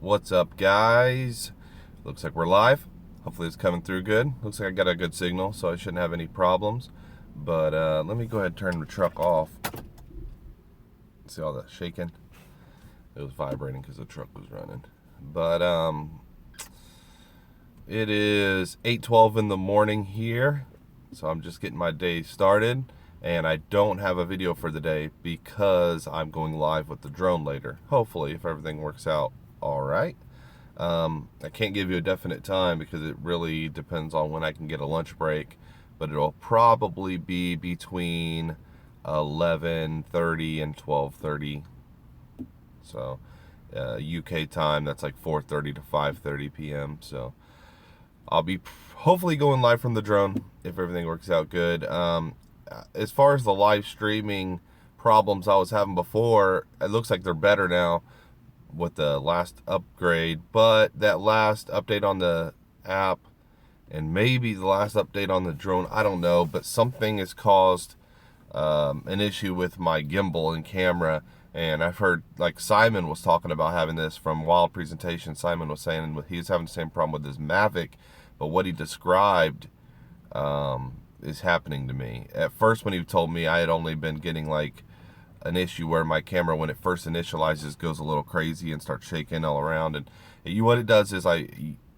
What's up, guys? Looks like we're live. Hopefully it's coming through good. Looks like I got a good signal, so I shouldn't have any problems. But let me go ahead and turn the truck off. See all that shaking? It was vibrating because the truck was running. But it is 8:12 in the morning here, so I'm just getting my day started. And I don't have a video for the day because I'm going live with the drone later. Hopefully, if everything works out all right. I can't give you a definite time because it really depends on when I can get a lunch break, but it'll probably be between 11:30 and 12:30. So UK time, that's like 4:30 to 5:30 p.m. So I'll be hopefully going live from the drone if everything works out good. As far as the live streaming problems I was having before, it looks like they're better now with the last upgrade, but that last update on the app and maybe the last update on the drone, I don't know, but something has caused an issue with my gimbal and camera. And I've heard, like, Simon was talking about having this from Wild Presentation. Simon was saying he was having the same problem with his Mavic, but what he described is happening to me. At first, when he told me, I had only been getting like an issue where my camera, when it first initializes, goes a little crazy and starts shaking all around. And what it does is, I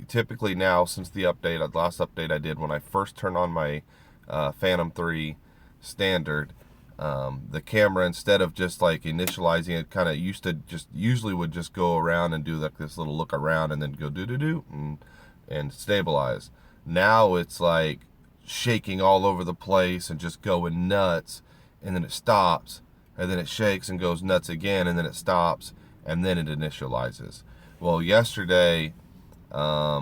typically now, since the last update I did, when I first turn on my Phantom 3 standard, the camera, instead of just like initializing, it kind of usually would just go around and do like this little look around and then go do and stabilize. Now it's like shaking all over the place and just going nuts, and then it stops, and then it shakes and goes nuts again, and then it stops, and then it initializes. Well, yesterday I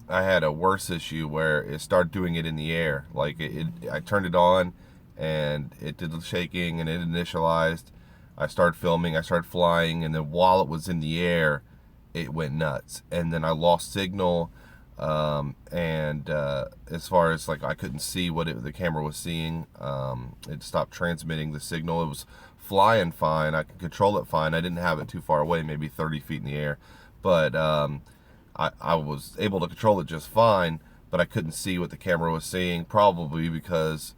had a worse issue where it started doing it in the air. Like I turned it on and it did the shaking and it initialized. I started filming, I started flying, and then while it was in the air, it went nuts. And then I lost signal. As far as like, I couldn't see what the camera was seeing. It stopped transmitting the signal. It was flying fine. I could control it fine. I didn't have it too far away, maybe 30 feet in the air. But I was able to control it just fine, but I couldn't see what the camera was seeing, probably because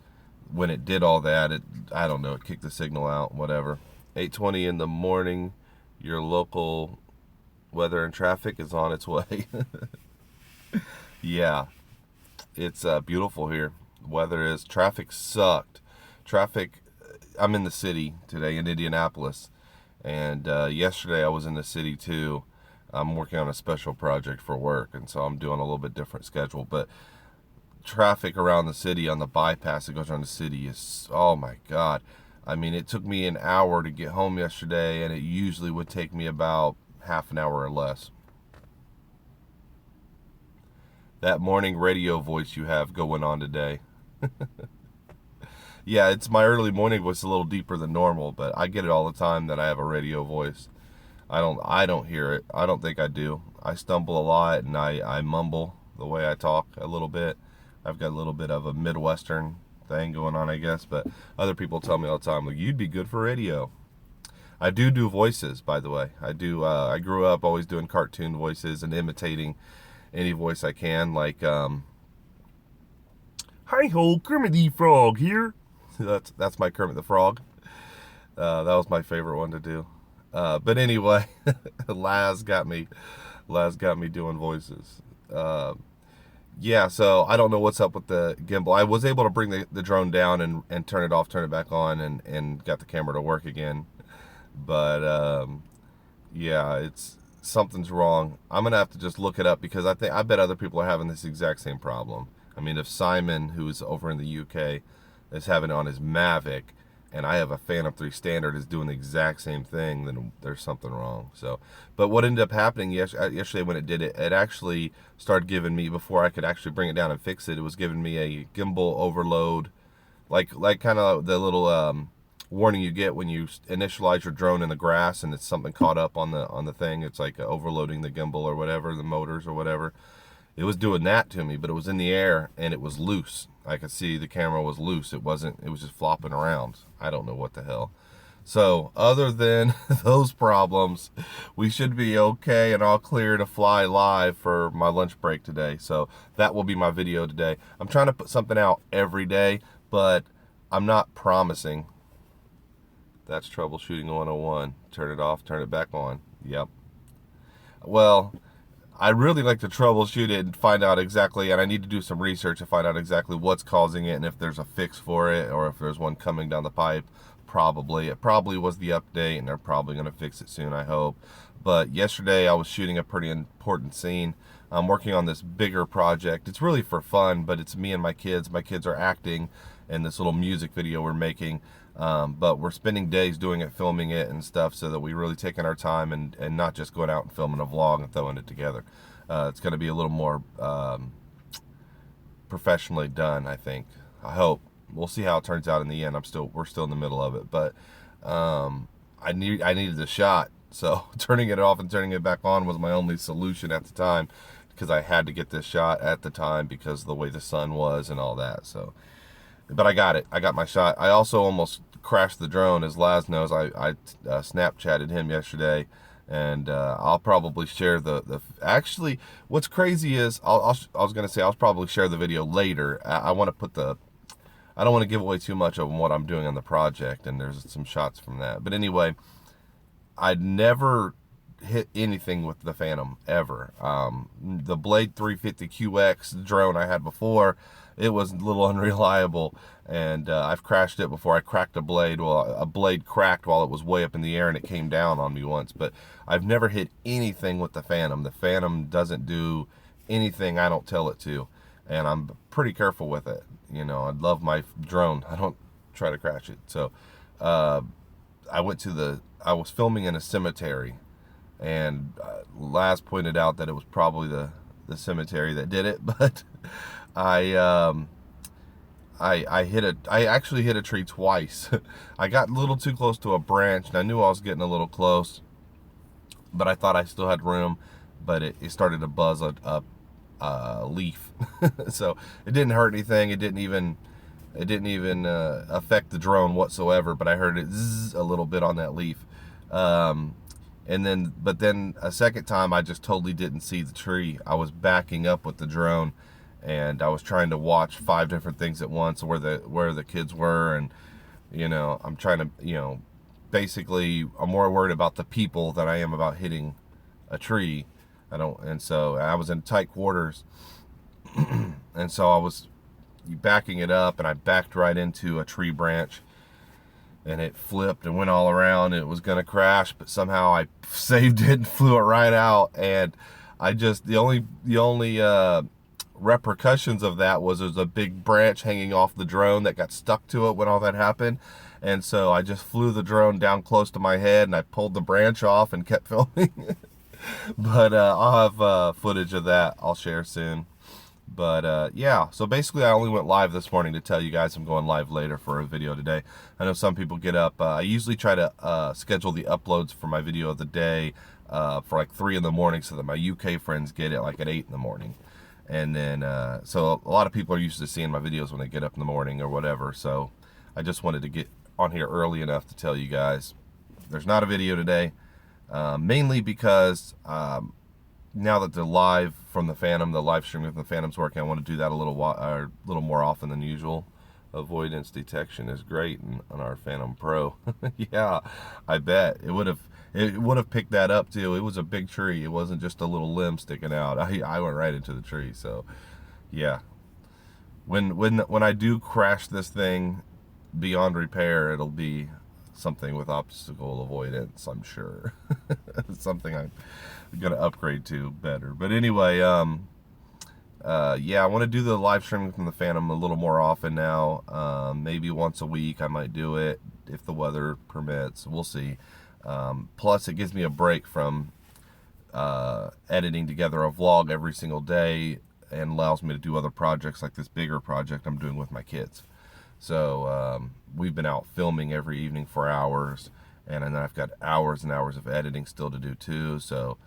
when it did all that, I don't know, it kicked the signal out, whatever. 8:20 in the morning, your local weather and traffic is on its way. Yeah, it's beautiful here. Weather is, traffic sucked. I'm in the city today in Indianapolis, and yesterday I was in the city too. I'm working on a special project for work, and so I'm doing a little bit different schedule. But traffic around the city on the bypass that goes around the city is, oh my God. I mean, it took me an hour to get home yesterday, and it usually would take me about half an hour or less. That morning radio voice you have going on today. Yeah, it's my early morning voice, a little deeper than normal, but I get it all the time that I have a radio voice. I don't hear it. I don't think I do. I stumble a lot, and I mumble the way I talk a little bit. I've got a little bit of a Midwestern thing going on, I guess, but other people tell me all the time, like, you'd be good for radio. I do voices, by the way. I do. I grew up always doing cartoon voices and imitating any voice I can, like hi ho, Kermit the Frog here. That's my Kermit the Frog. That was my favorite one to do. But anyway, Laz got me doing voices. Yeah, so I don't know what's up with the gimbal. I was able to bring the drone down and turn it off, turn it back on, and got the camera to work again. But yeah, something's wrong. I'm gonna have to just look it up, because I bet other people are having this exact same problem. I mean, if Simon, who's over in the UK, is having it on his Mavic, and I have a Phantom 3 standard is doing the exact same thing, then there's something wrong. So, but what ended up happening yesterday when it did it, it actually started giving me, before I could actually bring it down and fix it, it was giving me a gimbal overload, like kind of the little warning you get when you initialize your drone in the grass and it's something caught up on the thing. It's like overloading the gimbal or whatever, the motors or whatever. It was doing that to me, but it was in the air and it was loose. I could see the camera was loose. It was just flopping around. I don't know what the hell. So other than those problems, we should be okay and all clear to fly live for my lunch break today. So that will be my video today. I'm trying to put something out every day, but I'm not promising. That's troubleshooting 101. Turn it off, turn it back on. Yep. Well, I really like to troubleshoot it and find out exactly, and I need to do some research to find out exactly what's causing it and if there's a fix for it or if there's one coming down the pipe. Probably. It probably was the update, and they're probably going to fix it soon, I hope. But yesterday I was shooting a pretty important scene. I'm working on this bigger project. It's really for fun, but it's me and my kids. My kids are acting in this little music video we're making. But we're spending days doing it, filming it and stuff, so that we really taking our time and not just going out and filming a vlog and throwing it together. It's going to be a little more professionally done, I think. I hope. We'll see how it turns out in the end. We're still in the middle of it, but I needed the shot, so turning it off and turning it back on was my only solution at the time, because I had to get this shot at the time because of the way the sun was and all that. So, but I got it. I got my shot. I also almost crashed the drone, as Laz knows. I Snapchatted him yesterday, and I'll probably share the. Actually, what's crazy is I was gonna say I'll probably share the video later. I want to put the. I don't want to give away too much of what I'm doing on the project, and there's some shots from that. But anyway, I'd never hit anything with the Phantom ever. The Blade 350 QX drone I had before, it was a little unreliable, and I've crashed it before. I cracked a blade. Well, a blade cracked while it was way up in the air, and it came down on me once. But I've never hit anything with the Phantom. The Phantom doesn't do anything I don't tell it to, and I'm pretty careful with it. You know, I love my drone. I don't try to crash it. So I was filming in a cemetery, and Laz pointed out that it was probably the cemetery that did it, but I actually hit a tree twice. I got a little too close to a branch, and I knew I was getting a little close, but I thought I still had room, but it started to buzz a leaf. So it didn't hurt anything. It didn't even affect the drone whatsoever, but I heard it zzz a little bit on that leaf. But then a second time I just totally didn't see the tree. I was backing up with the drone, and I was trying to watch 5 different things at once, where the kids were, and you know, I'm trying to, you know, basically I'm more worried about the people than I am about hitting a tree. And so I was in tight quarters, and so I was backing it up, and I backed right into a tree branch, and it flipped and went all around. It was gonna crash, but somehow I saved it and flew it right out. And the only repercussions of that was there's a big branch hanging off the drone that got stuck to it when all that happened. And so I just flew the drone down close to my head, and I pulled the branch off and kept filming. But I'll have footage of that I'll share soon. But yeah, so basically I only went live this morning to tell you guys I'm going live later for a video today. I know some people get up. I usually try to schedule the uploads for my video of the day for like 3 in the morning, so that my UK friends get it like at 8 in the morning. And then, so a lot of people are used to seeing my videos when they get up in the morning or whatever. So I just wanted to get on here early enough to tell you guys there's not a video today. Mainly because now that the live from the Phantom, the live streaming from the Phantom's working, I want to do that a little more often than usual. Avoidance detection is great on our Phantom Pro. Yeah, I bet it would have picked that up too. It was a big tree. It wasn't just a little limb sticking out. I went right into the tree. So yeah, when I do crash this thing beyond repair, it'll be something with obstacle avoidance, I'm sure. Something I'm gonna upgrade to better. But anyway, yeah, I want to do the live streaming from the Phantom a little more often now. Maybe once a week I might do it if the weather permits. We'll see. Plus it gives me a break from editing together a vlog every single day, and allows me to do other projects like this bigger project I'm doing with my kids. So we've been out filming every evening for hours, and then I've got hours and hours of editing still to do too. So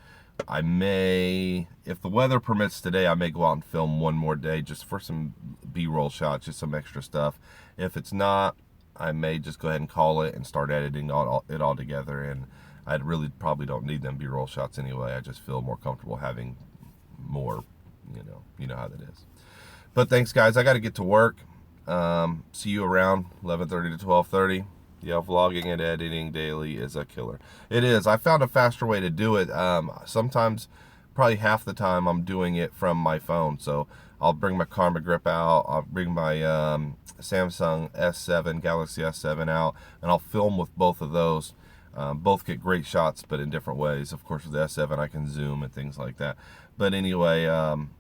I may, if the weather permits today, I may go out and film one more day just for some B-roll shots, just some extra stuff. If it's not, I may just go ahead and call it and start editing it all together. And I really probably don't need them B-roll shots anyway. I just feel more comfortable having more, you know how that is. But thanks, guys. I got to get to work. See you around 11:30 to 12:30. Yeah, vlogging and editing daily is a killer. It is. I found a faster way to do it. Sometimes, probably half the time, I'm doing it from my phone. So I'll bring my Karma Grip out. I'll bring my Samsung S7, Galaxy S7 out, and I'll film with both of those. Both get great shots, but in different ways. Of course, with the S7, I can zoom and things like that. But anyway, and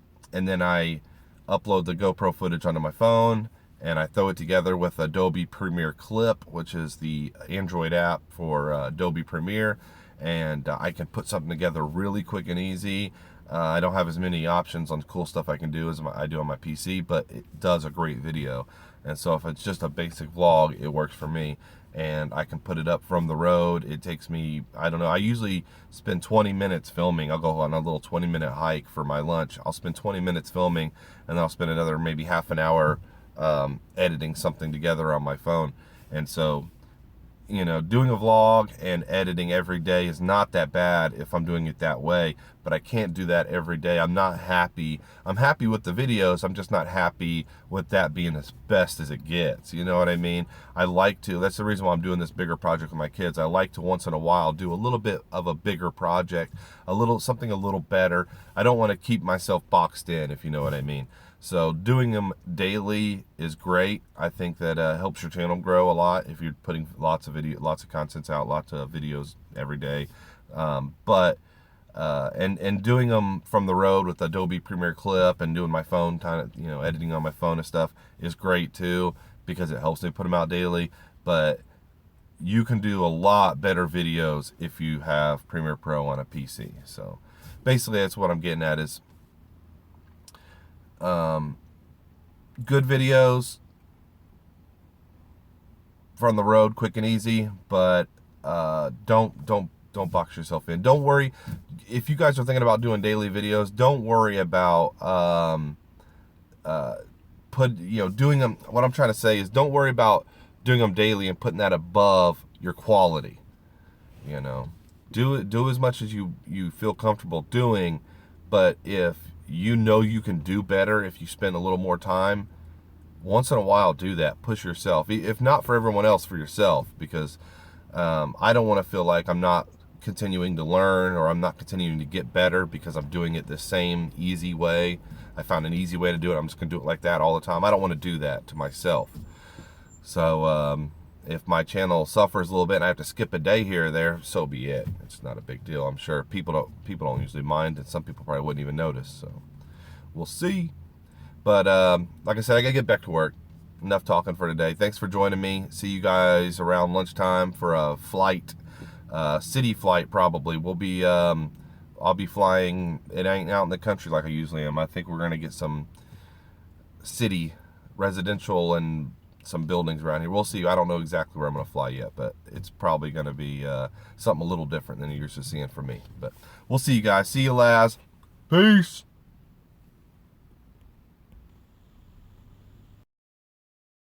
then I upload the GoPro footage onto my phone, and I throw it together with Adobe Premiere Clip, which is the Android app for Adobe Premiere, and I can put something together really quick and easy. I don't have as many options on cool stuff I can do as I do on my PC, but it does a great video. And so if it's just a basic vlog, it works for me. And I can put it up from the road. It takes me, I don't know, I usually spend 20 minutes filming. I'll go on a little 20-minute hike for my lunch. I'll spend 20 minutes filming, and then I'll spend another maybe half an hour editing something together on my phone. And so, doing a vlog and editing every day is not that bad if I'm doing it that way, but I can't do that every day. I'm not happy. I'm happy with the videos. I'm just not happy with that being as best as it gets. You know what I mean? I like to, that's the reason why I'm doing this bigger project with my kids. I like to once in a while do a little bit of a bigger project, something a little better. I don't want to keep myself boxed in, if you know what I mean. So doing them daily is great. I think that helps your channel grow a lot if you're putting lots of contents out, lots of videos every day. And doing them from the road with Adobe Premiere Clip and doing my phone editing on my phone and stuff is great too, because it helps me put them out daily. But you can do a lot better videos if you have Premiere Pro on a PC. So basically that's what I'm getting at is good videos from the road, quick and easy, but don't box yourself in. Don't worry if you guys are thinking about doing daily videos. Don't worry about doing them. What I'm trying to say is, don't worry about doing them daily and putting that above your quality. Do as much as you feel comfortable doing, but if you can do better if you spend a little more time, once in a while do that. Push yourself, if not for everyone else, for yourself, because I don't want to feel like I'm not continuing to learn, or I'm not continuing to get better because I'm doing it the same easy way. I found an easy way to do it. I'm just gonna do it like that all the time. I don't want to do that to myself. So if my channel suffers a little bit and I have to skip a day here or there, so be it. It's not a big deal. I'm sure people don't usually mind, and some people probably wouldn't even notice. So we'll see. But like I said, I gotta get back to work. Enough talking for today. Thanks for joining me. See you guys around lunchtime for a flight, city flight probably. I'll be flying. It ain't out in the country like I usually am. I think we're gonna get some city, residential, and some buildings around here. We'll see. I don't know exactly where I'm going to fly yet, but it's probably going to be something a little different than you're used to seeing from me. But we'll see you guys. See you, Laz. Peace.